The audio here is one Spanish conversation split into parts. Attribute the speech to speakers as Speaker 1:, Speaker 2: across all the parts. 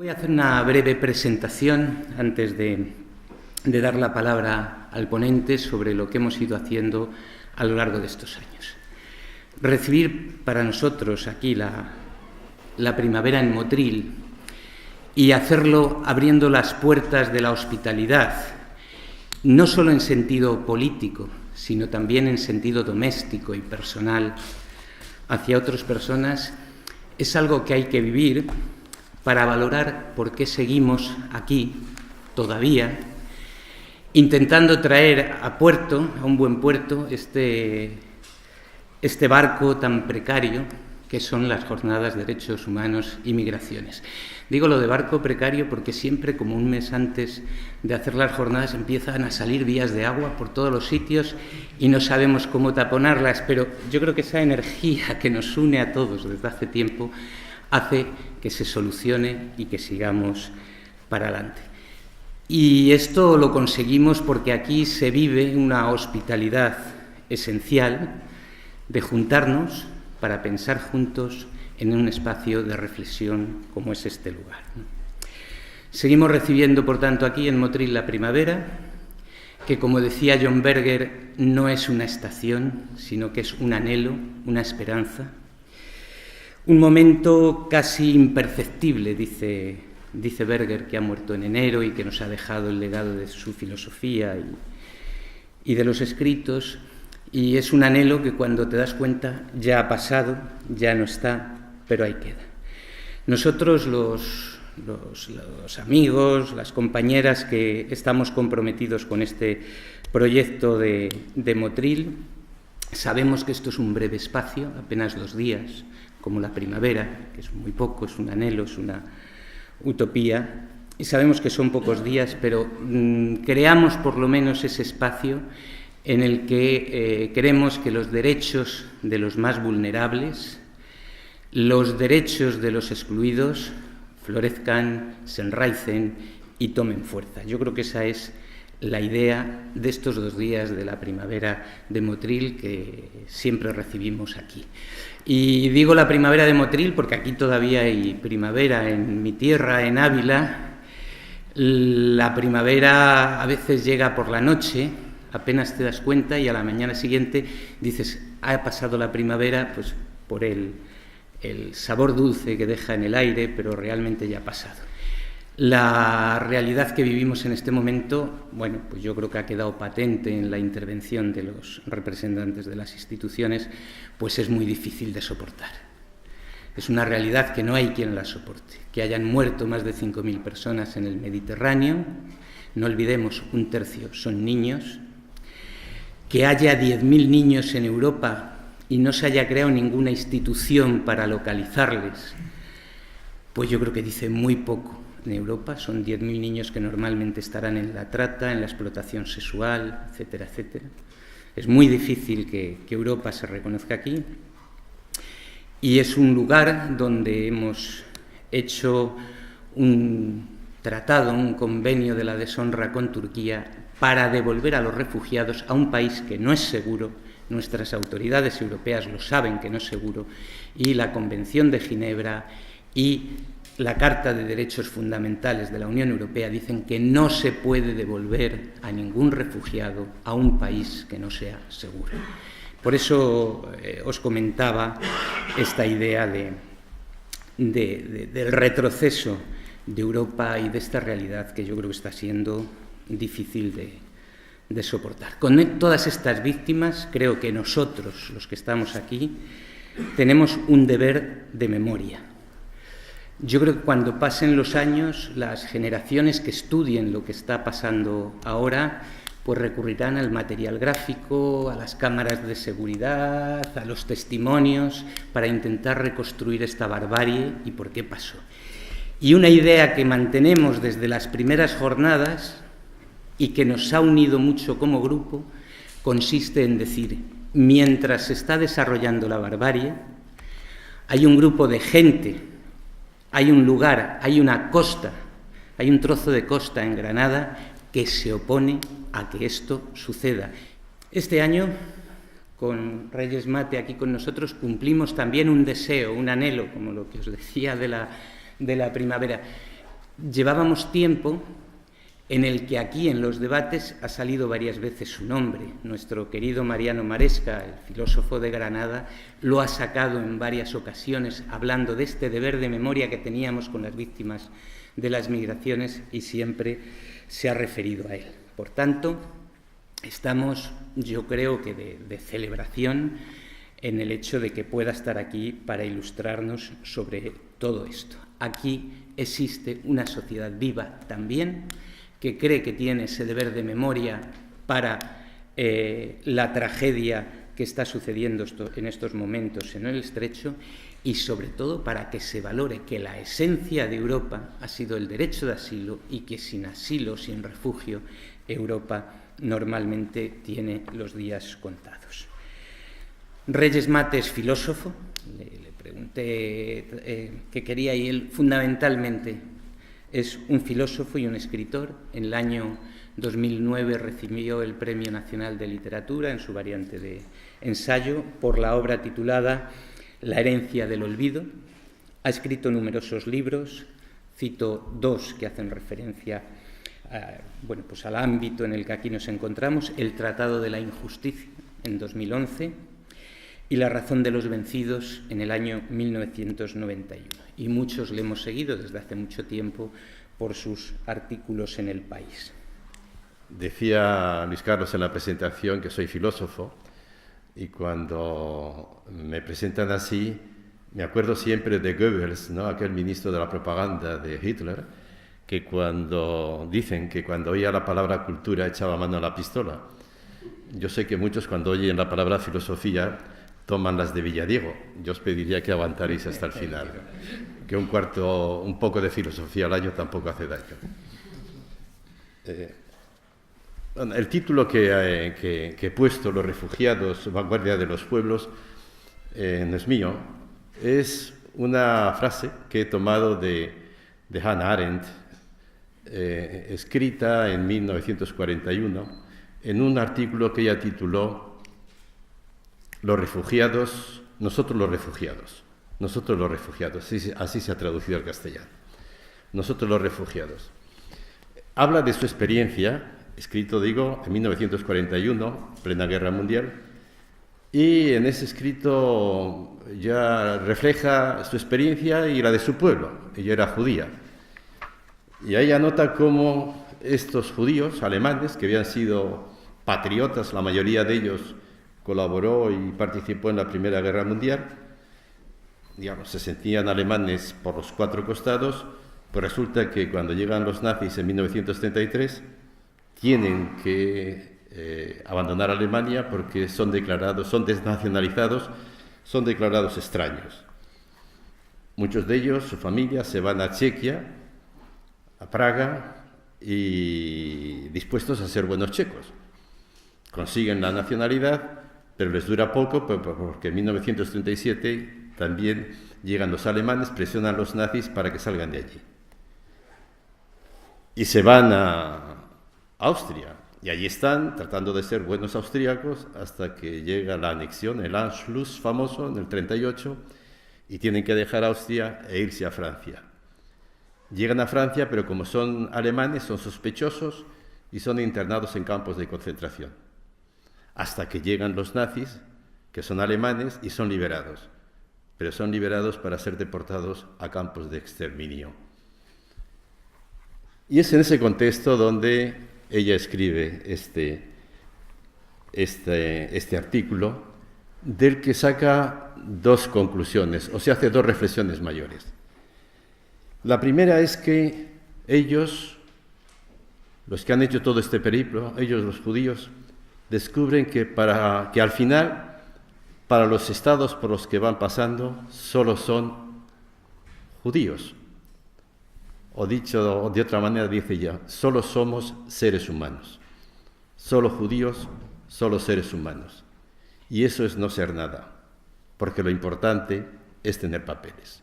Speaker 1: voy a hacer una breve presentación antes de dar la palabra al ponente sobre lo que hemos ido haciendo a lo largo de estos años. Recibir para nosotros aquí la primavera en Motril y hacerlo abriendo las puertas de la hospitalidad, no solo en sentido político, sino también en sentido doméstico y personal hacia otras personas, es algo que hay que vivir para valorar por qué seguimos aquí todavía, intentando traer a un buen puerto, este barco tan precario que son las jornadas de derechos humanos y migraciones. Digo lo de barco precario porque siempre, como un mes antes de hacer las jornadas, empiezan a salir vías de agua por todos los sitios y no sabemos cómo taponarlas, pero yo creo que esa energía que nos une a todos desde hace tiempo hace que se solucione y que sigamos para adelante. Y esto lo conseguimos porque aquí se vive una hospitalidad esencial de juntarnos para pensar juntos en un espacio de reflexión como es este lugar. Seguimos recibiendo, por tanto, aquí en Motril la primavera, que, como decía John Berger, no es una estación, sino que es un anhelo, una esperanza, un momento casi imperceptible, dice Berger, que ha muerto en enero y que nos ha dejado el legado de su filosofía y de los escritos. Y es un anhelo que cuando te das cuenta ya ha pasado, ya no está, pero ahí queda. Nosotros, los amigos, las compañeras que estamos comprometidos con este proyecto de Motril, sabemos que esto es un breve espacio, apenas 2 días, como la primavera, que es muy poco, es un anhelo, es una utopía, y sabemos que son pocos días, pero creamos por lo menos ese espacio en el que queremos que los derechos de los más vulnerables, los derechos de los excluidos, florezcan, se enraicen y tomen fuerza. Yo creo que esa es la idea de estos 2 días de la primavera de Motril que siempre recibimos aquí. Y digo la primavera de Motril porque aquí todavía hay primavera en mi tierra, en Ávila. La primavera a veces llega por la noche, apenas te das cuenta y a la mañana siguiente dices, ha pasado la primavera, pues por el sabor dulce que deja en el aire, pero realmente ya ha pasado. La realidad que vivimos en este momento, bueno, pues yo creo que ha quedado patente en la intervención de los representantes de las instituciones, pues es muy difícil de soportar. Es una realidad que no hay quien la soporte. Que hayan muerto más de 5.000 personas en el Mediterráneo, no olvidemos, 1/3 son niños, que haya 10.000 niños en Europa y no se haya creado ninguna institución para localizarles, pues yo creo que dice muy poco. En Europa son 10.000 niños que normalmente estarán en la trata, en la explotación sexual, etcétera, etcétera. Es muy difícil que Europa se reconozca aquí y es un lugar donde hemos hecho un tratado, un convenio de la deshonra con Turquía para devolver a los refugiados a un país que no es seguro. Nuestras autoridades europeas lo saben que no es seguro, y la Convención de Ginebra y la Carta de Derechos Fundamentales de la Unión Europea dicen que no se puede devolver a ningún refugiado a un país que no sea seguro. Por eso os comentaba esta idea del retroceso de Europa y de esta realidad que yo creo que está siendo difícil de soportar. Con todas estas víctimas, creo que nosotros, los que estamos aquí, tenemos un deber de memoria. Yo creo que cuando pasen los años, las generaciones que estudien lo que está pasando ahora, pues recurrirán al material gráfico, a las cámaras de seguridad, a los testimonios, para intentar reconstruir esta barbarie y por qué pasó. Y una idea que mantenemos desde las primeras jornadas y que nos ha unido mucho como grupo, consiste en decir, mientras se está desarrollando la barbarie, hay un grupo de gente, hay un lugar, hay una costa, hay un trozo de costa en Granada que se opone a que esto suceda. Este año, con Reyes Mate aquí con nosotros, cumplimos también un deseo, un anhelo, como lo que os decía de la primavera. Llevábamos tiempo en el que aquí en los debates ha salido varias veces su nombre. Nuestro querido Mariano Maresca, el filósofo de Granada, lo ha sacado en varias ocasiones hablando de este deber de memoria que teníamos con las víctimas de las migraciones y siempre se ha referido a él. Por tanto, estamos, yo creo que de celebración en el hecho de que pueda estar aquí para ilustrarnos sobre todo esto. Aquí existe una sociedad viva también, que cree que tiene ese deber de memoria para la tragedia que está sucediendo en estos momentos en el Estrecho y, sobre todo, para que se valore que la esencia de Europa ha sido el derecho de asilo y que sin asilo, sin refugio, Europa normalmente tiene los días contados. Reyes Mate es filósofo, le pregunté qué quería y él fundamentalmente es un filósofo y un escritor. En el año 2009 recibió el Premio Nacional de Literatura en su variante de ensayo por la obra titulada La herencia del olvido. Ha escrito numerosos libros, cito dos que hacen referencia al ámbito en el que aquí nos encontramos: El Tratado de la Injusticia, en 2011, y La razón de los vencidos, en el año 1991. Y muchos le hemos seguido desde hace mucho tiempo por sus artículos en El País.
Speaker 2: Decía Luis Carlos en la presentación que soy filósofo, y cuando me presentan así, me acuerdo siempre de Goebbels, ¿no? Aquel ministro de la propaganda de Hitler, que dicen que cuando oía la palabra cultura echaba mano a la pistola. Yo sé que muchos cuando oyen la palabra filosofía toman las de Villadiego. Yo os pediría que aguantaréis hasta el final, que un poco de filosofía al año tampoco hace daño. El título que he puesto, Los refugiados, vanguardia de los pueblos, no es mío, es una frase que he tomado de Hannah Arendt, escrita en 1941, en un artículo que ella tituló Los refugiados, nosotros los refugiados, así se ha traducido al castellano, nosotros los refugiados. Habla de su experiencia, escrito, digo, en 1941, plena Guerra Mundial, y en ese escrito ya refleja su experiencia y la de su pueblo. Ella era judía. Y ahí anota cómo estos judíos alemanes, que habían sido patriotas, la mayoría de ellos colaboró y participó en la Primera Guerra Mundial, se sentían alemanes por los cuatro costados, pues resulta que cuando llegan los nazis en 1933, tienen que abandonar Alemania porque son desnacionalizados, son declarados extraños. Muchos de ellos, su familia, se van a Chequia, a Praga, y dispuestos a ser buenos checos. Consiguen la nacionalidad, pero les dura poco porque en 1937 también llegan los alemanes, presionan a los nazis para que salgan de allí. Y se van a Austria, y allí están tratando de ser buenos austríacos hasta que llega la anexión, el Anschluss famoso en el 38, y tienen que dejar Austria e irse a Francia. Llegan a Francia, pero como son alemanes, son sospechosos y son internados en campos de concentración. Hasta que llegan los nazis, que son alemanes, y son liberados. Pero son liberados para ser deportados a campos de exterminio. Y es en ese contexto donde ella escribe este artículo, del que saca dos conclusiones, o se hace dos reflexiones mayores. La primera es que ellos, los que han hecho todo este periplo, ellos los judíos, descubren que al final, para los estados por los que van pasando, solo son judíos. O dicho de otra manera, dice ya, solo somos seres humanos. Solo judíos, solo seres humanos. Y eso es no ser nada, porque lo importante es tener papeles.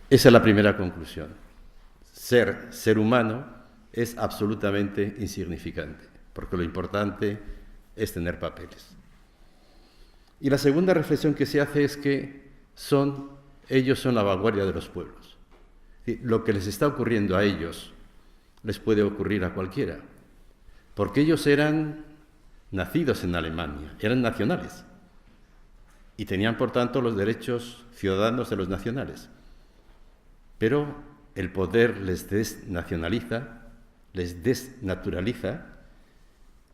Speaker 2: Esa es la primera conclusión. Ser humano es absolutamente insignificante, porque lo importante es tener papeles. Y la segunda reflexión que se hace es que ellos son la vanguardia de los pueblos. Lo que les está ocurriendo a ellos les puede ocurrir a cualquiera, porque ellos eran nacidos en Alemania, eran nacionales y tenían, por tanto, los derechos ciudadanos de los nacionales. Pero el poder les desnacionaliza, les desnaturaliza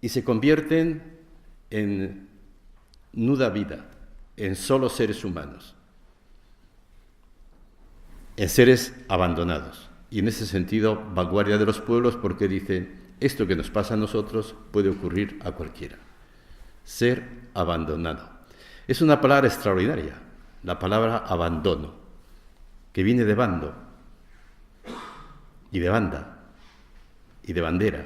Speaker 2: y se convierten en nuda vida, en solo seres humanos, en seres abandonados. Y en ese sentido, vanguardia de los pueblos, porque dicen, esto que nos pasa a nosotros puede ocurrir a cualquiera. Ser abandonado. Es una palabra extraordinaria, la palabra abandono, que viene de bando, y de banda, y de bandera.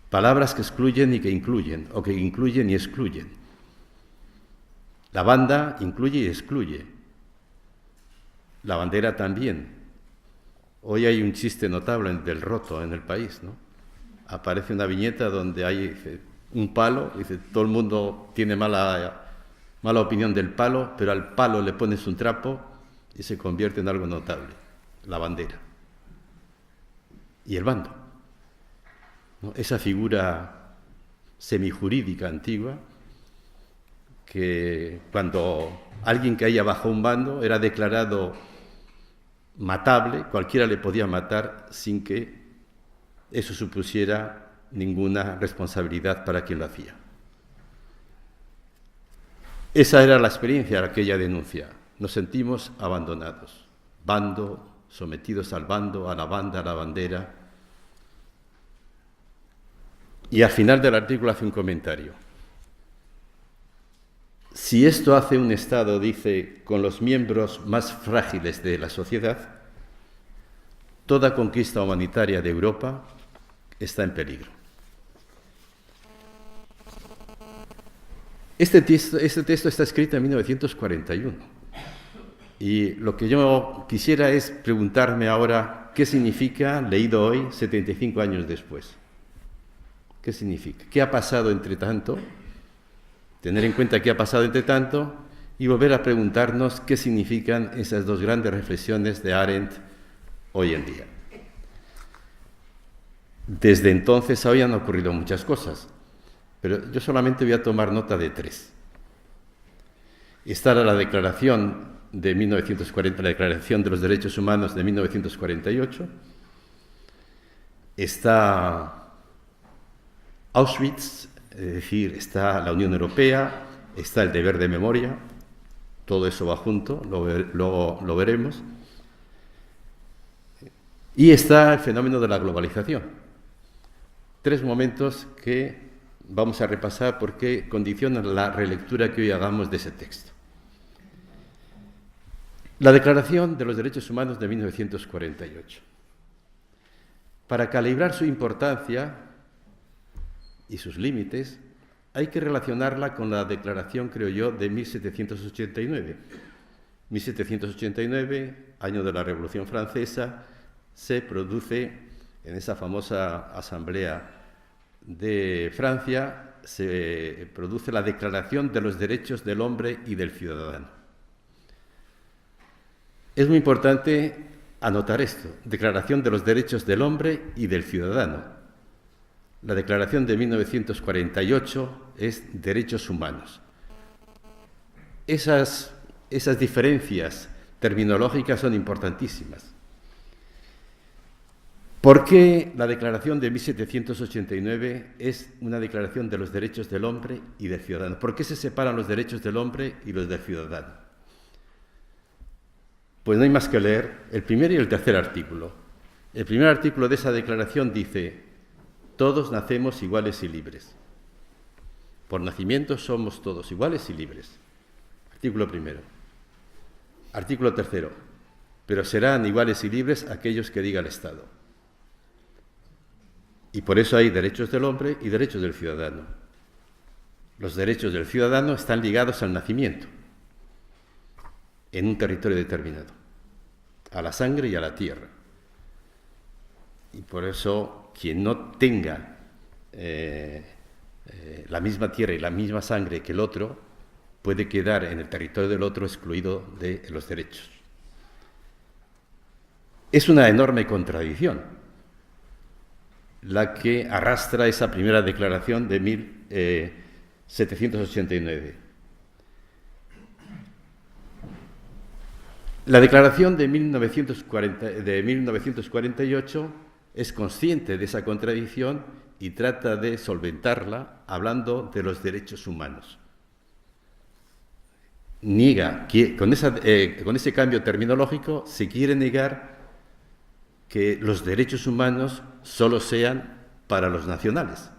Speaker 2: Palabras que excluyen y que incluyen, o que incluyen y excluyen. La banda incluye y excluye. La bandera también. Hoy hay un chiste notable del roto en el país, ¿no? Aparece una viñeta donde hay un palo, dice, todo el mundo tiene mala opinión del palo, pero al palo le pones un trapo y se convierte en algo notable, la bandera. Y el bando, ¿no? Esa figura semijurídica antigua, que cuando alguien caía bajo un bando era declarado matable, cualquiera le podía matar sin que eso supusiera ninguna responsabilidad para quien lo hacía. Esa era la experiencia de aquella denuncia. Nos sentimos abandonados, bando, sometidos al bando, a la banda, a la bandera. Y al final del artículo hace un comentario. Si esto hace un Estado, dice, con los miembros más frágiles de la sociedad, toda conquista humanitaria de Europa está en peligro. Este texto está escrito en 1941 y lo que yo quisiera es preguntarme ahora qué significa, leído hoy, 75 años después. ¿Qué significa? ¿Qué ha pasado entre tanto? Tener en cuenta qué ha pasado entre tanto y volver a preguntarnos qué significan esas dos grandes reflexiones de Arendt hoy en día. Desde entonces habían ocurrido muchas cosas, pero yo solamente voy a tomar nota de 3. Esta era la declaración de 1940, la Declaración de los Derechos Humanos de 1948. Está Auschwitz, es decir, está la Unión Europea, está el deber de memoria, todo eso va junto, luego lo veremos. Y está el fenómeno de la globalización. 3 momentos que vamos a repasar porque condicionan la relectura que hoy hagamos de ese texto. La Declaración de los Derechos Humanos de 1948. Para calibrar su importancia y sus límites, hay que relacionarla con la declaración, creo yo, de 1789. 1789, año de la Revolución Francesa, se produce en esa famosa asamblea de Francia, se produce la Declaración de los Derechos del Hombre y del Ciudadano. Es muy importante anotar esto, Declaración de los Derechos del Hombre y del Ciudadano. La Declaración de 1948 es Derechos Humanos. Esas diferencias terminológicas son importantísimas. ¿Por qué la Declaración de 1789 es una declaración de los derechos del hombre y del ciudadano? ¿Por qué se separan los derechos del hombre y los del ciudadano? Pues no hay más que leer el primer y el tercer artículo. El primer artículo de esa declaración dice: todos nacemos iguales y libres. Por nacimiento somos todos iguales y libres. Artículo primero. Artículo tercero. Pero serán iguales y libres aquellos que diga el Estado. Y por eso hay derechos del hombre y derechos del ciudadano. Los derechos del ciudadano están ligados al nacimiento en un territorio determinado, a la sangre y a la tierra. Y por eso quien no tenga la misma tierra y la misma sangre que el otro puede quedar en el territorio del otro excluido de los derechos. Es una enorme contradicción la que arrastra esa primera declaración de 1789. La declaración de 1948 es consciente de esa contradicción y trata de solventarla hablando de los derechos humanos. Niega que con ese cambio terminológico se quiere negar que los derechos humanos solo sean para los nacionales.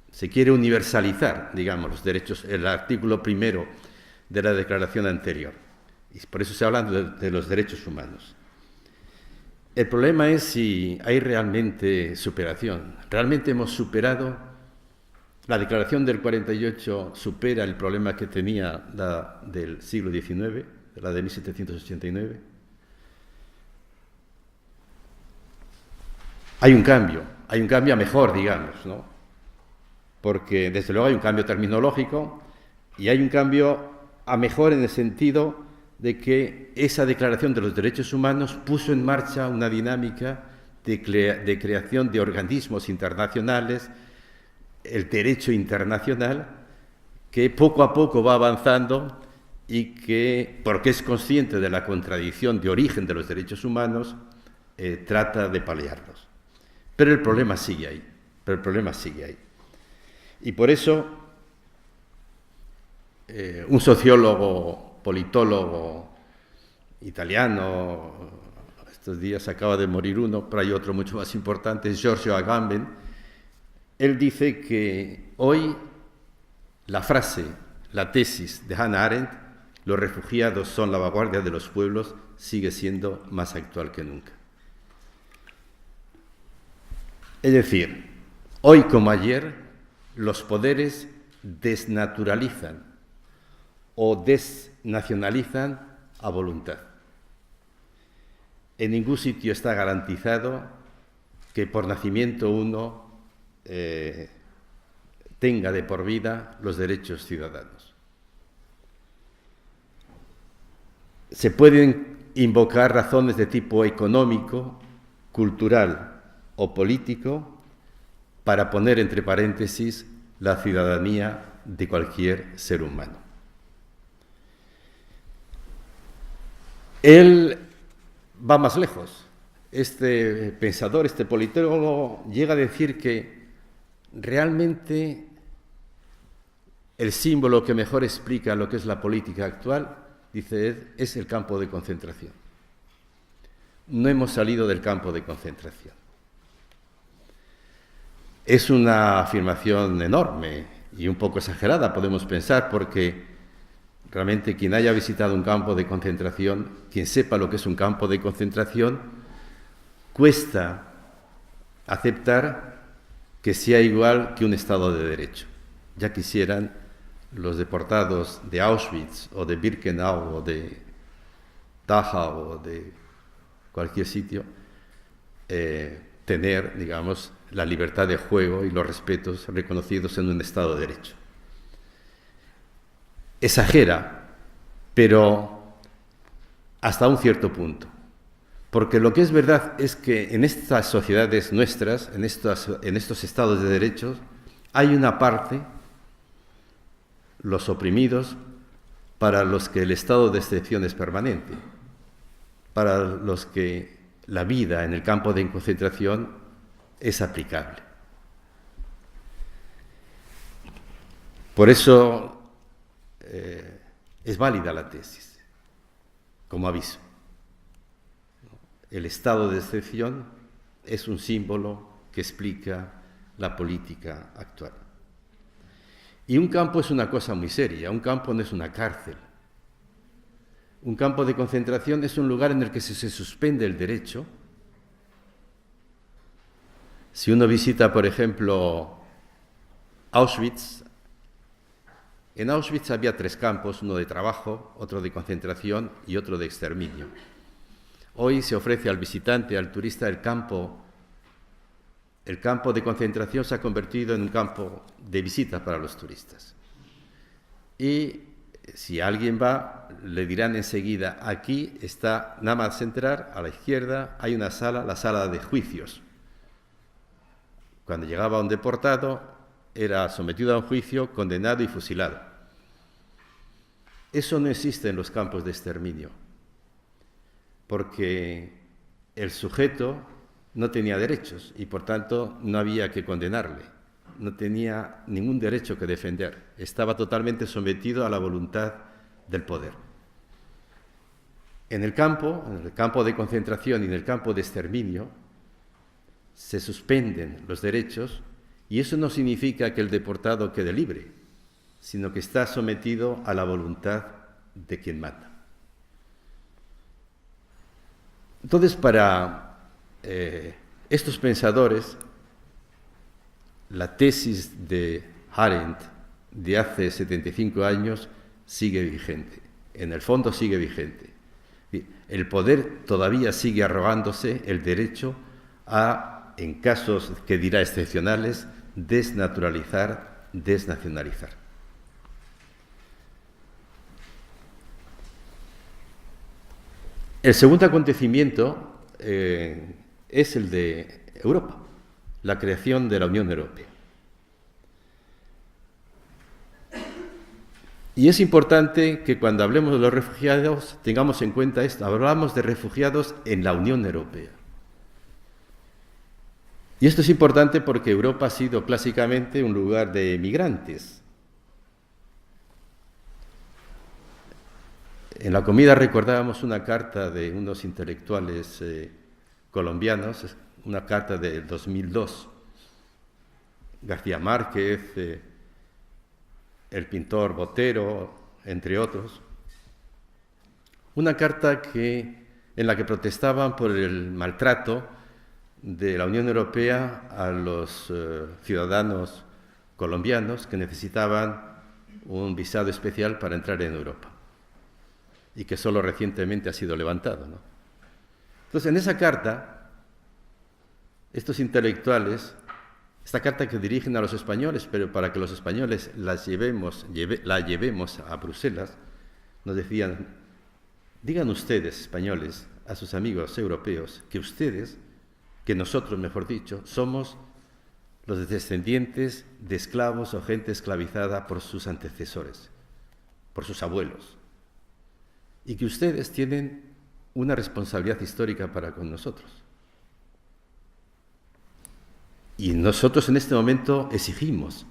Speaker 2: Se quiere universalizar, digamos, los derechos, el artículo primero de la declaración anterior. Y por eso se habla de los derechos humanos. El problema es si hay realmente superación. ¿Realmente hemos superado? La declaración del 48 supera el problema que tenía la del siglo XIX, la de 1789. Hay un cambio a mejor, digamos, ¿no? Porque desde luego hay un cambio terminológico y hay un cambio a mejor en el sentido de que esa Declaración de los Derechos Humanos puso en marcha una dinámica de creación de organismos internacionales, el derecho internacional, que poco a poco va avanzando y que, porque es consciente de la contradicción de origen de los derechos humanos, trata de paliarlos. Pero el problema sigue ahí, Y por eso, un sociólogo, politólogo italiano, estos días acaba de morir uno, pero hay otro mucho más importante, es Giorgio Agamben. Él dice que hoy la frase, la tesis de Hannah Arendt, los refugiados son la vanguardia de los pueblos, sigue siendo más actual que nunca. Es decir, hoy como ayer, los poderes desnaturalizan o desnacionalizan a voluntad. En ningún sitio está garantizado que por nacimiento uno tenga de por vida los derechos ciudadanos. Se pueden invocar razones de tipo económico, cultural o político para poner entre paréntesis la ciudadanía de cualquier ser humano. Él va más lejos. Este pensador, este politólogo, llega a decir que realmente el símbolo que mejor explica lo que es la política actual, dice, es el campo de concentración. No hemos salido del campo de concentración. Es una afirmación enorme y un poco exagerada, podemos pensar, porque realmente quien haya visitado un campo de concentración, quien sepa lo que es un campo de concentración, cuesta aceptar que sea igual que un Estado de Derecho. Ya quisieran los deportados de Auschwitz o de Birkenau o de Dachau o de cualquier sitio tener, digamos, la libertad de juego y los respetos reconocidos en un Estado de Derecho. Exagera, pero hasta un cierto punto. Porque lo que es verdad es que en estas sociedades nuestras, en estos estados de derechos, hay una parte, los oprimidos, para los que el estado de excepción es permanente, para los que la vida en el campo de concentración es aplicable. Por eso es válida la tesis, como aviso. El estado de excepción es un símbolo que explica la política actual. Y un campo es una cosa muy seria, un campo no es una cárcel. Un campo de concentración es un lugar en el que se suspende el derecho. Si uno visita, por ejemplo, Auschwitz, en Auschwitz había 3 campos, uno de trabajo, otro de concentración y otro de exterminio. Hoy se ofrece al visitante, al turista, el campo de concentración se ha convertido en un campo de visita para los turistas. Y Si alguien va, le dirán enseguida, aquí está, nada más entrar, a la izquierda hay una sala, la sala de juicios. Cuando llegaba un deportado, era sometido a un juicio, condenado y fusilado. Eso no existe en los campos de exterminio, porque el sujeto no tenía derechos y por tanto no había que condenarle, no tenía ningún derecho que defender, estaba totalmente sometido a la voluntad del poder. En el campo de concentración y en el campo de exterminio, se suspenden los derechos y eso no significa que el deportado quede libre, sino que está sometido a la voluntad de quien mata. Entonces, para estos pensadores, la tesis de Arendt de hace 75 años sigue vigente, en el fondo sigue vigente. El poder todavía sigue arrogándose el derecho a, en casos que dirá excepcionales, desnaturalizar, desnacionalizar. El segundo acontecimiento es el de Europa, la creación de la Unión Europea. Y es importante que cuando hablemos de los refugiados tengamos en cuenta esto, hablamos de refugiados en la Unión Europea. Y esto es importante porque Europa ha sido clásicamente un lugar de migrantes. En la comida recordábamos una carta de unos intelectuales colombianos, una carta del 2002. García Márquez, el pintor Botero, entre otros. Una carta en la que protestaban por el maltrato de la Unión Europea a los ciudadanos colombianos que necesitaban un visado especial para entrar en Europa y que solo recientemente ha sido levantado, ¿no? Entonces, en esa carta, estos intelectuales, esta carta que dirigen a los españoles, pero para que los españoles la llevemos a Bruselas, nos decían, digan ustedes, españoles, a sus amigos europeos, que nosotros, mejor dicho, somos los descendientes de esclavos o gente esclavizada por sus antecesores, por sus abuelos, y que ustedes tienen una responsabilidad histórica para con nosotros. Y nosotros en este momento exigimos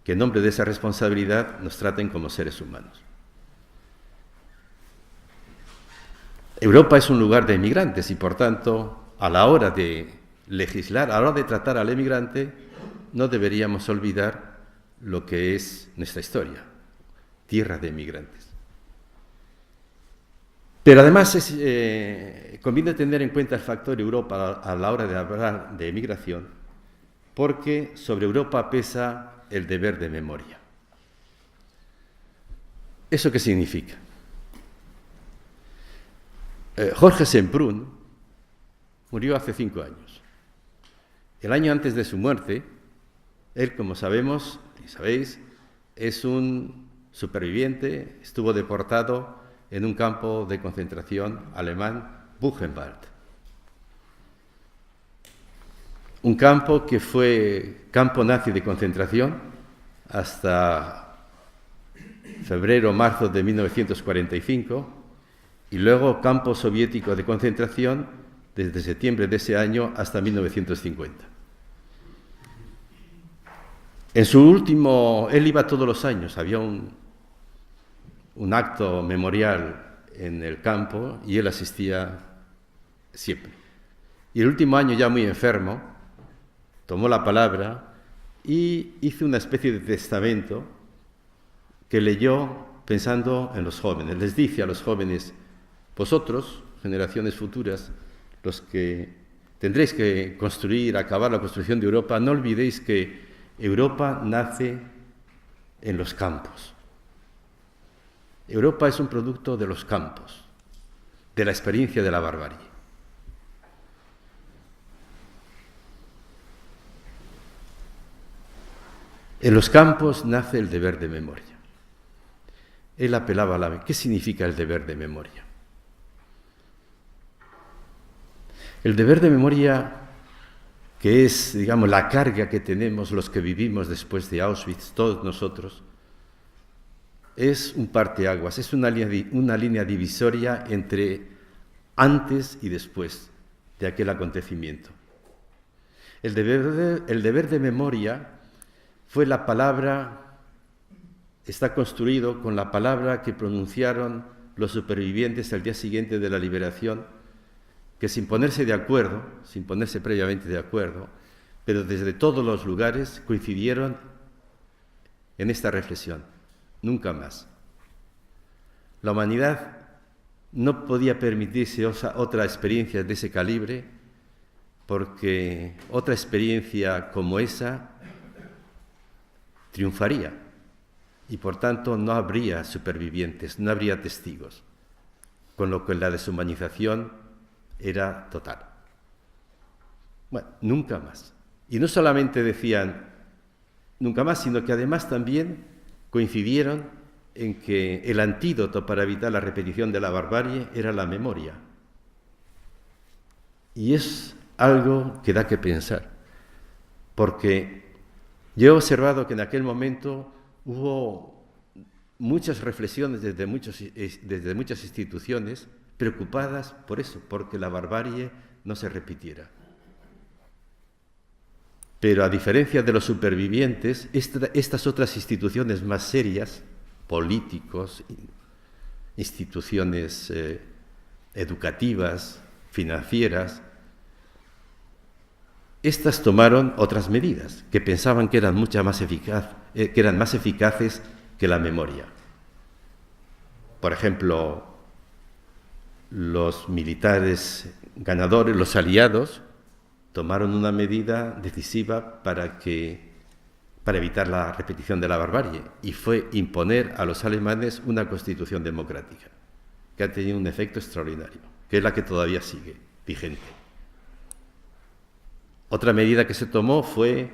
Speaker 2: que en nombre de esa responsabilidad nos traten como seres humanos. Europa es un lugar de emigrantes y por tanto, a la hora de legislar, a la hora de tratar al emigrante, no deberíamos olvidar lo que es nuestra historia, tierra de emigrantes. Pero además conviene tener en cuenta el factor Europa a la hora de hablar de emigración, porque sobre Europa pesa el deber de memoria. ¿Eso qué significa? Jorge Semprún murió hace 5 años. El año antes de su muerte, él, como sabemos y sabéis, es un superviviente, estuvo deportado en un campo de concentración alemán, Buchenwald. Un campo que fue campo nazi de concentración hasta febrero, marzo de 1945 y luego campo soviético de concentración desde septiembre de ese año hasta 1950. Él iba todos los años, había un acto memorial en el campo y él asistía siempre. Y el último año, ya muy enfermo, tomó la palabra y hizo una especie de testamento que leyó pensando en los jóvenes. Les dice a los jóvenes, vosotros, generaciones futuras, los que tendréis que acabar la construcción de Europa, no olvidéis que Europa nace en los campos. Europa es un producto de los campos, de la experiencia de la barbarie. En los campos nace el deber de memoria. él apelaba a la... ¿Qué significa el deber de memoria? El deber de memoria, que es, digamos, la carga que tenemos los que vivimos después de Auschwitz, todos nosotros, es un parteaguas, es una línea divisoria entre antes y después de aquel acontecimiento. El deber de memoria fue la palabra, está construido con la palabra que pronunciaron los supervivientes al día siguiente de la liberación, que sin ponerse previamente de acuerdo, pero desde todos los lugares coincidieron en esta reflexión: nunca más. La humanidad no podía permitirse otra experiencia de ese calibre, porque otra experiencia como esa triunfaría y por tanto no habría supervivientes, no habría testigos, con lo que la deshumanización era total. Bueno, nunca más. Y no solamente decían nunca más, sino que además también coincidieron en que el antídoto para evitar la repetición de la barbarie era la memoria. Y es algo que da que pensar, porque yo he observado que en aquel momento hubo muchas reflexiones desde muchas instituciones preocupadas por eso, porque la barbarie no se repitiera. Pero a diferencia de los supervivientes, estas otras instituciones más serias, políticos, instituciones educativas, financieras, estas tomaron otras medidas que pensaban que eran más eficaces que la memoria. Por ejemplo, los militares ganadores, los aliados, tomaron una medida decisiva para evitar la repetición de la barbarie, y fue imponer a los alemanes una constitución democrática, que ha tenido un efecto extraordinario, que es la que todavía sigue vigente. Otra medida que se tomó fue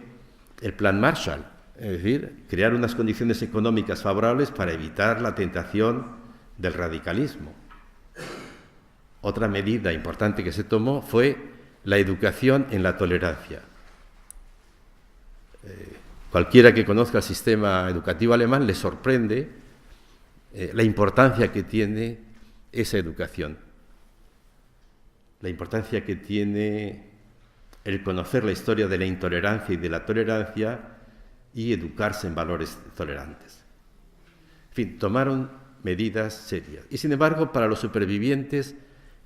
Speaker 2: el Plan Marshall, es decir, crear unas condiciones económicas favorables para evitar la tentación del radicalismo. Otra medida importante que se tomó fue la educación en la tolerancia. Cualquiera que conozca el sistema educativo alemán le sorprende la importancia que tiene esa educación, la importancia que tiene el conocer la historia de la intolerancia y de la tolerancia y educarse en valores tolerantes. En fin, tomaron medidas serias. Y sin embargo, para los supervivientes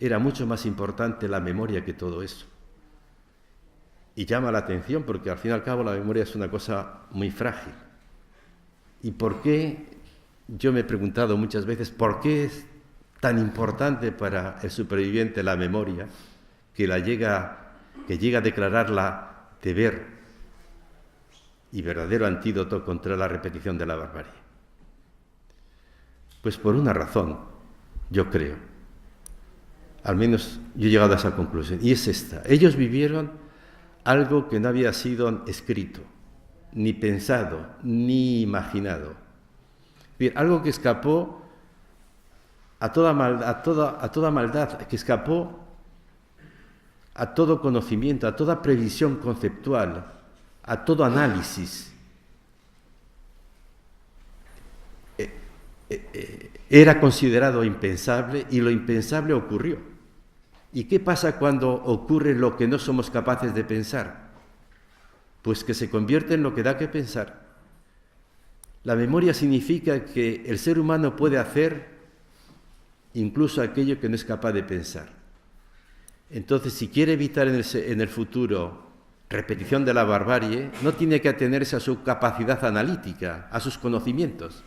Speaker 2: era mucho más importante la memoria que todo eso. Y llama la atención porque al fin y al cabo la memoria es una cosa muy frágil. ¿Y por qué? Yo me he preguntado muchas veces, ¿por qué es tan importante para el superviviente la memoria que llega a declararla deber y verdadero antídoto contra la repetición de la barbarie? Pues por una razón, yo creo. Al menos yo he llegado a esa conclusión, y es esta. Ellos vivieron algo que no había sido escrito, ni pensado, ni imaginado. Bien, algo que escapó a toda maldad, que escapó a todo conocimiento, a toda previsión conceptual, a todo análisis. Era considerado impensable y lo impensable ocurrió. ¿Y qué pasa cuando ocurre lo que no somos capaces de pensar? Pues que se convierte en lo que da que pensar. La memoria significa que el ser humano puede hacer incluso aquello que no es capaz de pensar. Entonces, si quiere evitar en el futuro repetición de la barbarie, no tiene que atenerse a su capacidad analítica, a sus conocimientos.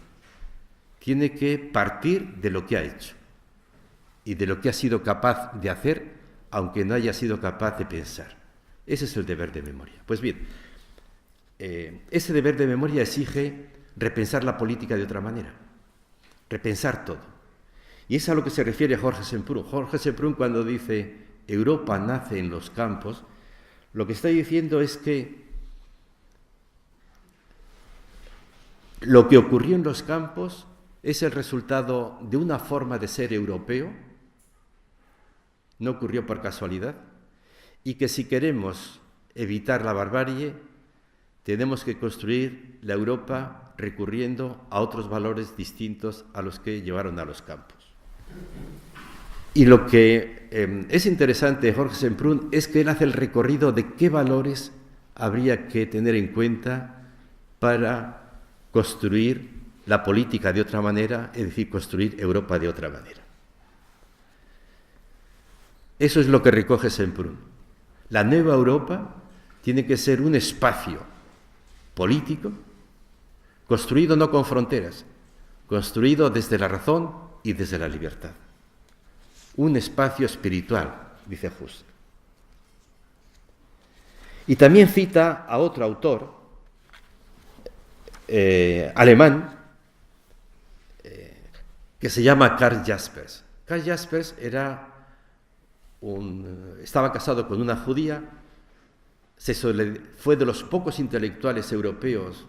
Speaker 2: Tiene que partir de lo que ha hecho y de lo que ha sido capaz de hacer, aunque no haya sido capaz de pensar. Ese es el deber de memoria. Pues bien, ese deber de memoria exige repensar la política de otra manera, repensar todo. Y es a lo que se refiere Jorge Semprún. Jorge Semprún, cuando dice Europa nace en los campos, lo que está diciendo es que lo que ocurrió en los campos es el resultado de una forma de ser europeo, no ocurrió por casualidad, y que si queremos evitar la barbarie, tenemos que construir la Europa recurriendo a otros valores distintos a los que llevaron a los campos. Y lo que es interesante de Jorge Semprún es que él hace el recorrido de qué valores habría que tener en cuenta para construir la política de otra manera, es decir, construir Europa de otra manera. Eso es lo que recoge Semprún. La nueva Europa tiene que ser un espacio político construido no con fronteras, construido desde la razón y desde la libertad. Un espacio espiritual, dice Husserl. Y también cita a otro autor alemán que se llama Karl Jaspers. Karl Jaspers estaba casado con una judía, fue de los pocos intelectuales europeos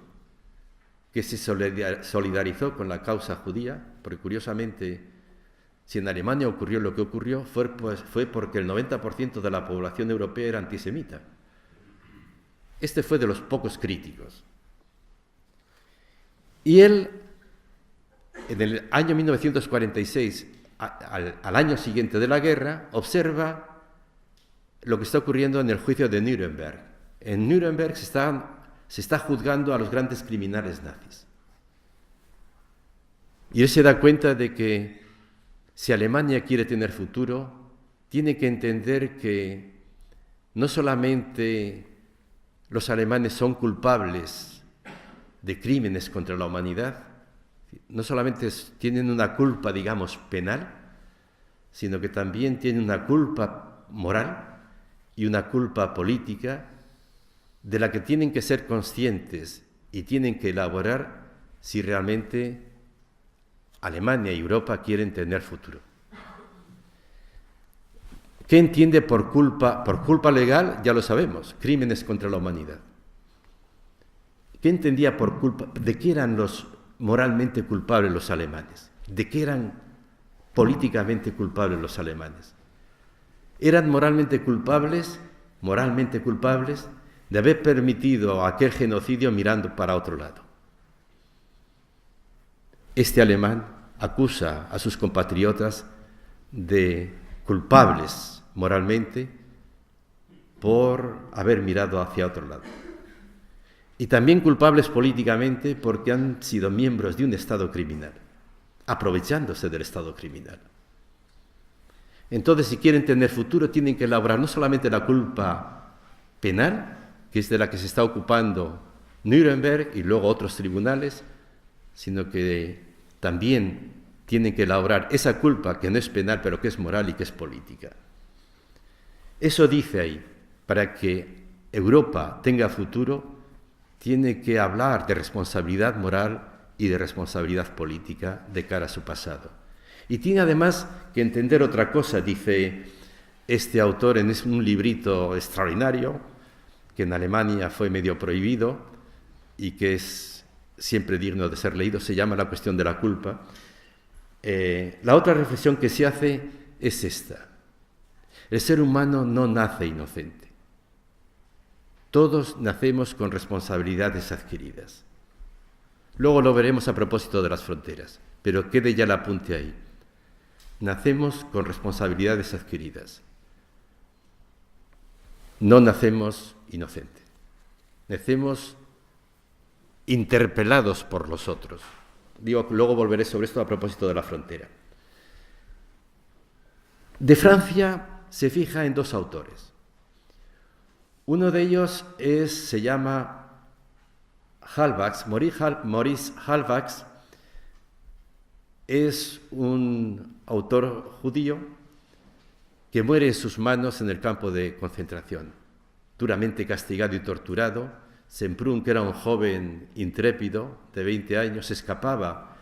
Speaker 2: que se solidarizó con la causa judía, porque curiosamente, si en Alemania ocurrió lo que ocurrió, fue porque el 90% de la población europea era antisemita. Este fue de los pocos críticos. Y él, en el año 1946, al año siguiente de la guerra, observa lo que está ocurriendo en el juicio de Nuremberg. En Nuremberg se está juzgando a los grandes criminales nazis. Y él se da cuenta de que si Alemania quiere tener futuro, tiene que entender que no solamente los alemanes son culpables de crímenes contra la humanidad, no solamente tienen una culpa, digamos, penal, sino que también tienen una culpa moral y una culpa política de la que tienen que ser conscientes y tienen que elaborar si realmente Alemania y Europa quieren tener futuro. ¿Qué entiende por culpa? Por culpa legal, ya lo sabemos, crímenes contra la humanidad. ¿Qué entendía por culpa? ¿De qué eran los moralmente culpables los alemanes? ¿De qué eran políticamente culpables los alemanes? Eran moralmente culpables de haber permitido aquel genocidio mirando para otro lado. Este alemán acusa a sus compatriotas de culpables moralmente por haber mirado hacia otro lado. Y también culpables políticamente porque han sido miembros de un Estado criminal, aprovechándose del Estado criminal. Entonces, si quieren tener futuro, tienen que elaborar no solamente la culpa penal, que es de la que se está ocupando Nuremberg y luego otros tribunales, sino que también tienen que elaborar esa culpa que no es penal, pero que es moral y que es política. Eso dice ahí, para que Europa tenga futuro, tiene que hablar de responsabilidad moral y de responsabilidad política de cara a su pasado. Y tiene además que entender otra cosa, dice este autor en un librito extraordinario, que en Alemania fue medio prohibido y que es siempre digno de ser leído, se llama La cuestión de la culpa. La otra reflexión que se hace es esta. El ser humano no nace inocente. Todos nacemos con responsabilidades adquiridas. Luego lo veremos a propósito de las fronteras, pero quede ya el apunte ahí. Nacemos con responsabilidades adquiridas. No nacemos inocentes. Nacemos interpelados por los otros. Luego volveré sobre esto a propósito de la frontera. De Francia se fija en dos autores. Uno de ellos se llama Halbach, Maurice Halbach, es un autor judío que muere en sus manos en el campo de concentración, duramente castigado y torturado. Semprún, que era un joven intrépido de 20 años, escapaba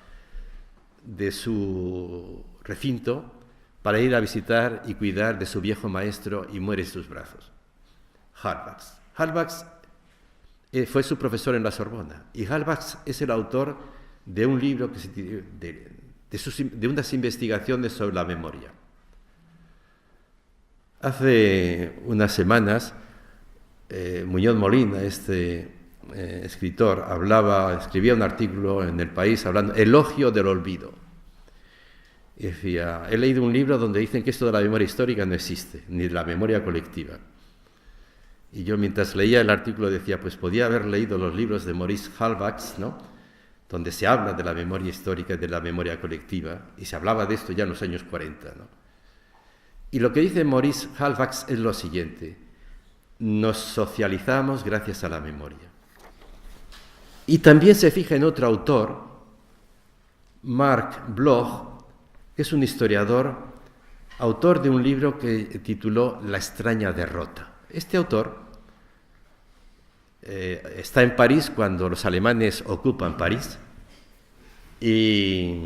Speaker 2: de su recinto para ir a visitar y cuidar de su viejo maestro y muere en sus brazos. Halbach fue su profesor en la Sorbona y Halbach es el autor de un libro de unas investigaciones sobre la memoria. Hace unas semanas, Muñoz Molina, escritor, escribía un artículo en El País hablando elogio del olvido. Y decía, he leído un libro donde dicen que esto de la memoria histórica no existe, ni de la memoria colectiva. Y yo mientras leía el artículo decía, pues podía haber leído los libros de Maurice Halbwachs, ¿no?, donde se habla de la memoria histórica y de la memoria colectiva, y se hablaba de esto ya en los años 40, ¿no? Y lo que dice Maurice Halbwachs es lo siguiente: nos socializamos gracias a la memoria. Y también se fija en otro autor, Mark Bloch, que es un historiador, autor de un libro que tituló La extraña derrota. Este autor está en París cuando los alemanes ocupan París y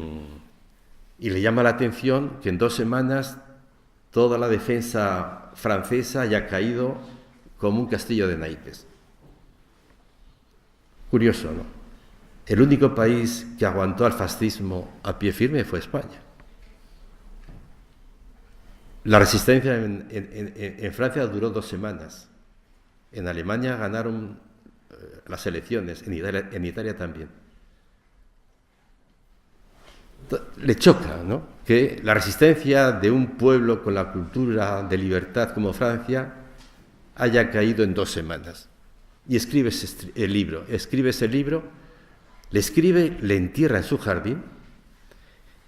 Speaker 2: le llama la atención que en 2 semanas toda la defensa francesa haya caído como un castillo de naipes. Curioso, ¿no? El único país que aguantó al fascismo a pie firme fue España. La resistencia en Francia duró 2 semanas. En Alemania ganaron las elecciones, en Italia también. Le choca, ¿no?, que la resistencia de un pueblo con la cultura de libertad como Francia haya caído en 2 semanas. Y escribe ese libro, le entierra en su jardín,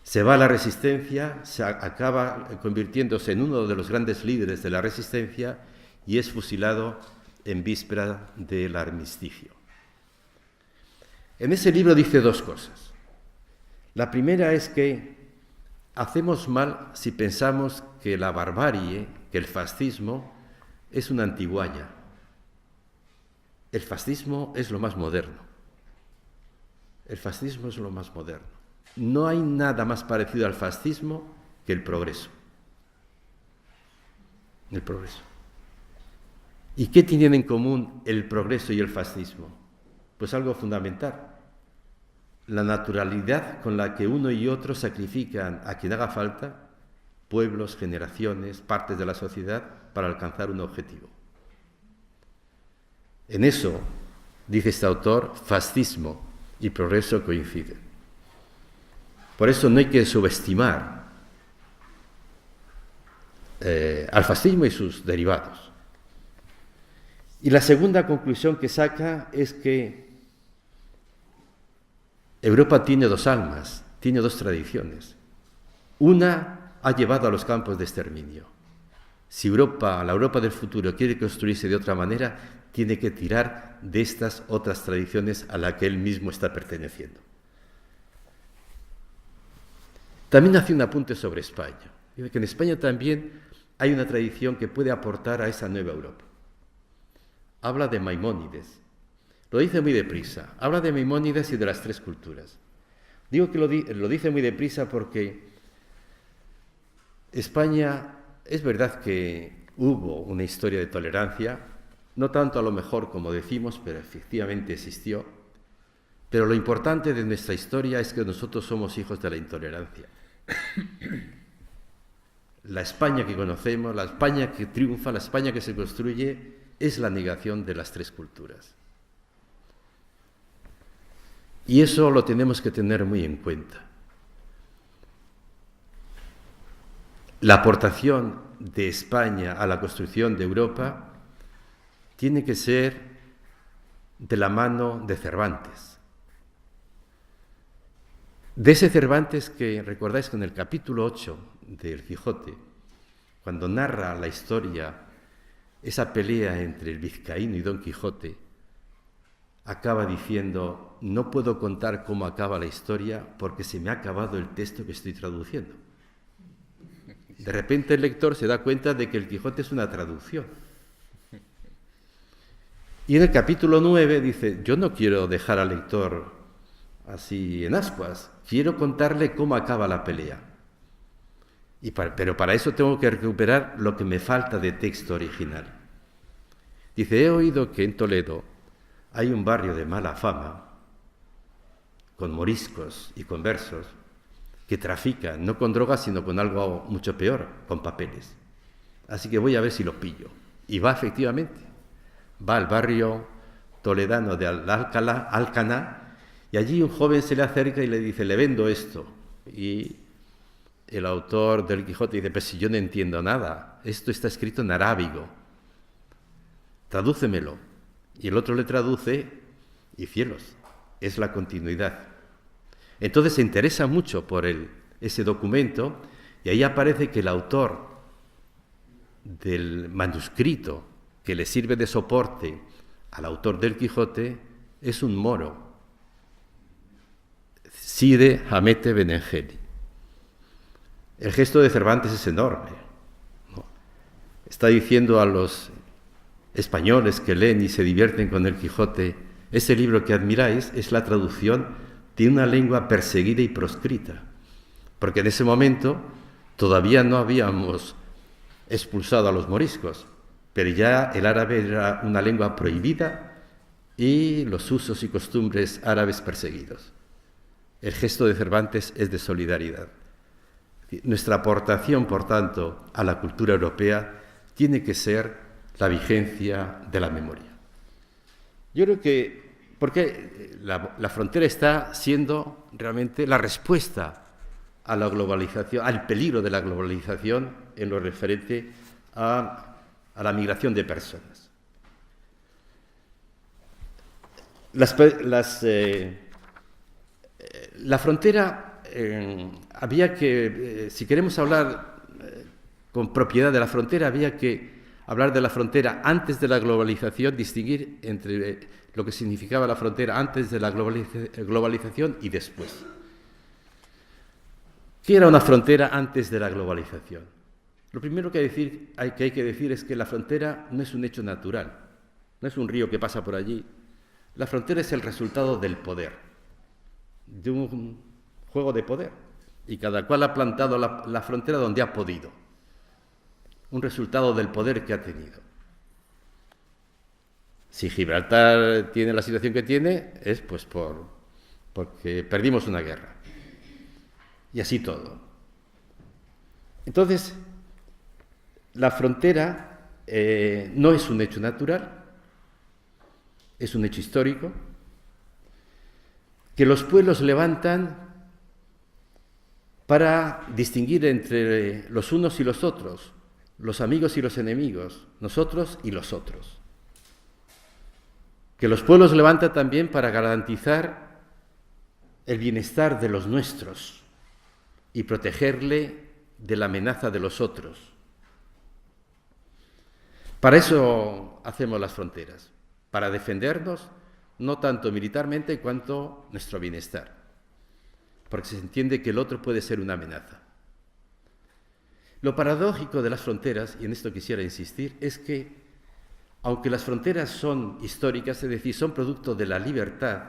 Speaker 2: se va a la resistencia, acaba convirtiéndose en uno de los grandes líderes de la resistencia y es fusilado en víspera del armisticio. En ese libro dice 2 cosas. La primera es que hacemos mal si pensamos que la barbarie, que el fascismo, es una antigualla. El fascismo es lo más moderno. El fascismo es lo más moderno. No hay nada más parecido al fascismo que el progreso. El progreso. ¿Y qué tienen en común el progreso y el fascismo? Pues algo fundamental. La naturalidad con la que uno y otro sacrifican a quien haga falta, pueblos, generaciones, partes de la sociedad, para alcanzar un objetivo. En eso, dice este autor, fascismo y progreso coinciden. Por eso no hay que subestimar al fascismo y sus derivados. Y la segunda conclusión que saca es que Europa tiene 2 almas, tiene 2 tradiciones. Una ha llevado a los campos de exterminio. Si la Europa del futuro quiere construirse de otra manera, tiene que tirar de estas otras tradiciones a las que él mismo está perteneciendo. También hace un apunte sobre España. Dice que en España también hay una tradición que puede aportar a esa nueva Europa. Habla de Maimónides. Lo dice muy deprisa. Habla de Maimónides y de las 3 culturas. Digo que lo dice muy deprisa porque España, es verdad que hubo una historia de tolerancia, no tanto a lo mejor como decimos, pero efectivamente existió. Pero lo importante de nuestra historia es que nosotros somos hijos de la intolerancia. La España que conocemos, la España que triunfa, la España que se construye, es la negación de las 3 culturas. Y eso lo tenemos que tener muy en cuenta. La aportación de España a la construcción de Europa tiene que ser de la mano de Cervantes. De ese Cervantes que recordáis que en el capítulo 8 del Quijote, cuando narra la historia, esa pelea entre el vizcaíno y Don Quijote, acaba diciendo, no puedo contar cómo acaba la historia porque se me ha acabado el texto que estoy traduciendo. De repente el lector se da cuenta de que el Quijote es una traducción. Y en el capítulo 9 dice, yo no quiero dejar al lector así en ascuas, quiero contarle cómo acaba la pelea. Pero para eso tengo que recuperar lo que me falta de texto original. Dice, he oído que en Toledo hay un barrio de mala fama con moriscos y conversos que trafican, no con drogas, sino con algo mucho peor, con papeles. Así que voy a ver si lo pillo. Y va efectivamente, va al barrio toledano de Alcaná, y allí un joven se le acerca y le dice, le vendo esto. Y el autor del Quijote dice, pues si yo no entiendo nada, esto está escrito en arábigo, tradúcemelo. Y el otro le traduce, y cielos, es la continuidad. Entonces se interesa mucho por ese documento, y ahí aparece que el autor del manuscrito que le sirve de soporte al autor del Quijote es un moro, Cide Hamete Benengeli. El gesto de Cervantes es enorme, ¿no? Está diciendo a los españoles que leen y se divierten con el Quijote, ese libro que admiráis es la traducción de una lengua perseguida y proscrita, porque en ese momento todavía no habíamos expulsado a los moriscos, pero ya el árabe era una lengua prohibida y los usos y costumbres árabes perseguidos. El gesto de Cervantes es de solidaridad. Nuestra aportación, por tanto, a la cultura europea tiene que ser la vigencia de la memoria. Yo creo que, porque la frontera está siendo realmente la respuesta a la globalización, al peligro de la globalización en lo referente a la migración de personas. La frontera, había que, si queremos hablar con propiedad de la frontera, había que hablar de la frontera antes de la globalización, distinguir entre lo que significaba la frontera antes de la globalización y después. ¿Qué era una frontera antes de la globalización? Lo primero que hay que decir es que la frontera no es un hecho natural, no es un río que pasa por allí. La frontera es el resultado del poder, de un juego de poder, y cada cual ha plantado la frontera donde ha podido. Un resultado del poder que ha tenido. Si Gibraltar tiene la situación que tiene, es pues porque perdimos una guerra. Y así todo. Entonces, la frontera no es un hecho natural, es un hecho histórico, que los pueblos levantan para distinguir entre los unos y los otros, los amigos y los enemigos, nosotros y los otros. Que los pueblos levantan también para garantizar el bienestar de los nuestros y protegerle de la amenaza de los otros. Para eso hacemos las fronteras, para defendernos no tanto militarmente cuanto nuestro bienestar, porque se entiende que el otro puede ser una amenaza. Lo paradójico de las fronteras, y en esto quisiera insistir, es que, aunque las fronteras son históricas, es decir, son producto de la libertad,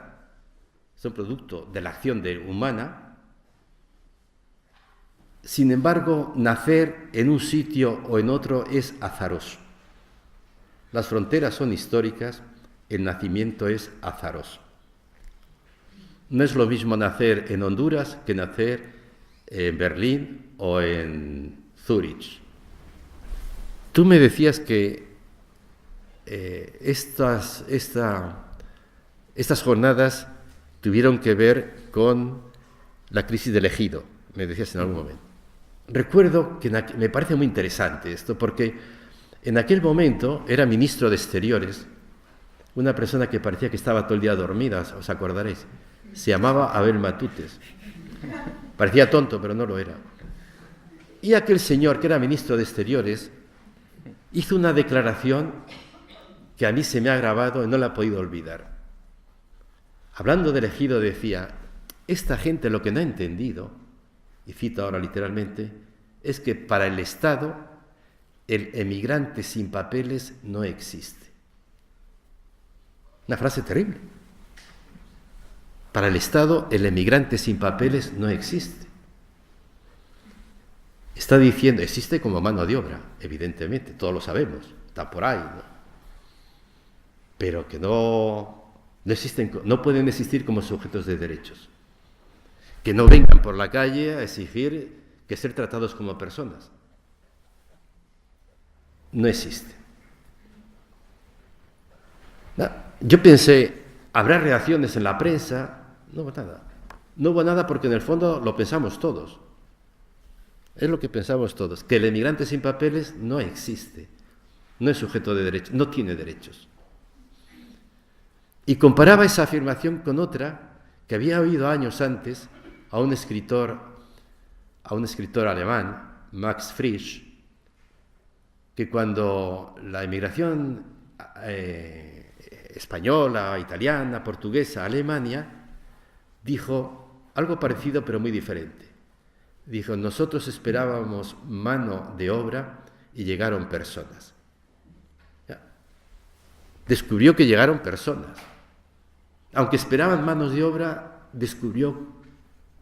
Speaker 2: son producto de la acción humana, sin embargo, nacer en un sitio o en otro es azaroso. Las fronteras son históricas, el nacimiento es azaroso. No es lo mismo nacer en Honduras que nacer en Berlín o en Zúrich. Tú me decías que estas jornadas tuvieron que ver con la crisis del ejido, me decías en algún momento. Recuerdo que me parece muy interesante esto, porque en aquel momento era ministro de Exteriores, una persona que parecía que estaba todo el día dormida, os acordaréis. Se llamaba Abel Matutes. Parecía tonto, pero no lo era. Y aquel señor, que era ministro de Exteriores, hizo una declaración que a mí se me ha grabado y no la he podido olvidar. Hablando del ejido decía, esta gente lo que no ha entendido, y cito ahora literalmente, es que para el Estado el emigrante sin papeles no existe. Una frase terrible. Para el Estado el emigrante sin papeles no existe. Está diciendo, existe como mano de obra, evidentemente, todos lo sabemos, está por ahí, ¿no? Pero que no existen, no pueden existir como sujetos de derechos. que no vengan por la calle a exigir que ser tratados como personas. No existe. Yo pensé, ¿habrá reacciones en la prensa? No hubo nada. No hubo nada porque en el fondo lo pensamos todos. Es lo que pensamos todos, que el emigrante sin papeles no existe, no es sujeto de derechos, no tiene derechos. Y comparaba esa afirmación con otra que había oído años antes a un escritor alemán, Max Frisch, que cuando la emigración española, italiana, portuguesa a Alemania, dijo algo parecido pero muy diferente. Dijo, nosotros esperábamos mano de obra y llegaron personas. Descubrió que llegaron personas. Aunque esperaban manos de obra, descubrió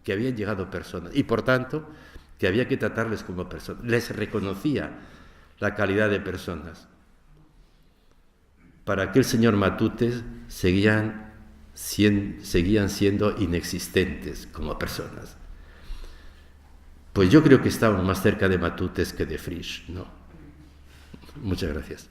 Speaker 2: que habían llegado personas y, por tanto, que había que tratarles como personas. Les reconocía la calidad de personas. Para aquel señor Matute seguían siendo inexistentes como personas. Pues yo creo que estamos más cerca de Matutes que de Frisch, ¿no? Muchas gracias.